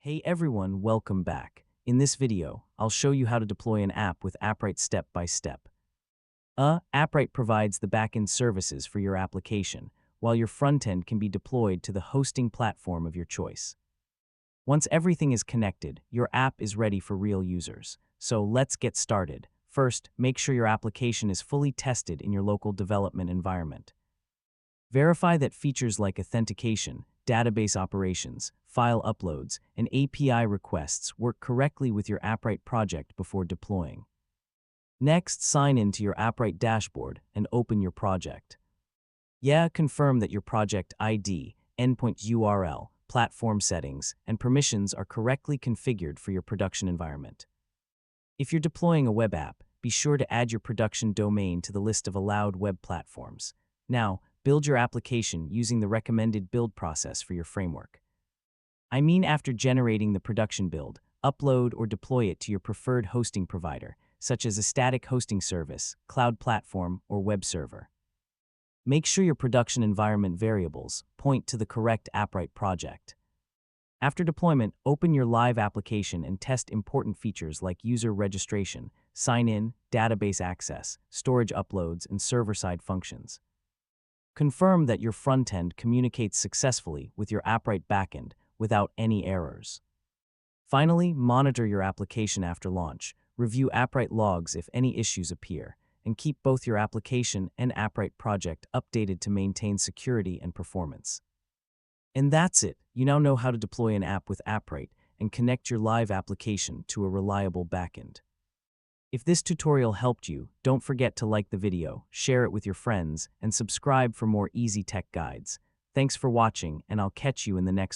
Hey everyone, welcome back. In this video, I'll show you how to deploy an app with Appwrite step by step. Appwrite provides the backend services for your application, while your frontend can be deployed to the hosting platform of your choice. Once everything is connected, your app is ready for real users. So let's get started. First, make sure your application is fully tested in your local development environment. Verify that features like authentication, database operations, file uploads, and API requests work correctly with your Appwrite project before deploying. Next, sign in to your Appwrite dashboard and open your project. Confirm that your project ID, endpoint URL, platform settings, and permissions are correctly configured for your production environment. If you're deploying a web app, be sure to add your production domain to the list of allowed web platforms. Now, build your application using the recommended build process for your framework. I mean, after generating the production build, upload or deploy it to your preferred hosting provider, such as a static hosting service, cloud platform, or web server. Make sure your production environment variables point to the correct Appwrite project. After deployment, open your live application and test important features like user registration, sign-in, database access, storage uploads, and server-side functions. Confirm that your frontend communicates successfully with your Appwrite backend without any errors. Finally, monitor your application after launch, review Appwrite logs if any issues appear, and keep both your application and Appwrite project updated to maintain security and performance. And that's it. You now know how to deploy an app with Appwrite and connect your live application to a reliable backend. If this tutorial helped you, don't forget to like the video, share it with your friends, and subscribe for more easy tech guides. Thanks for watching, and I'll catch you in the next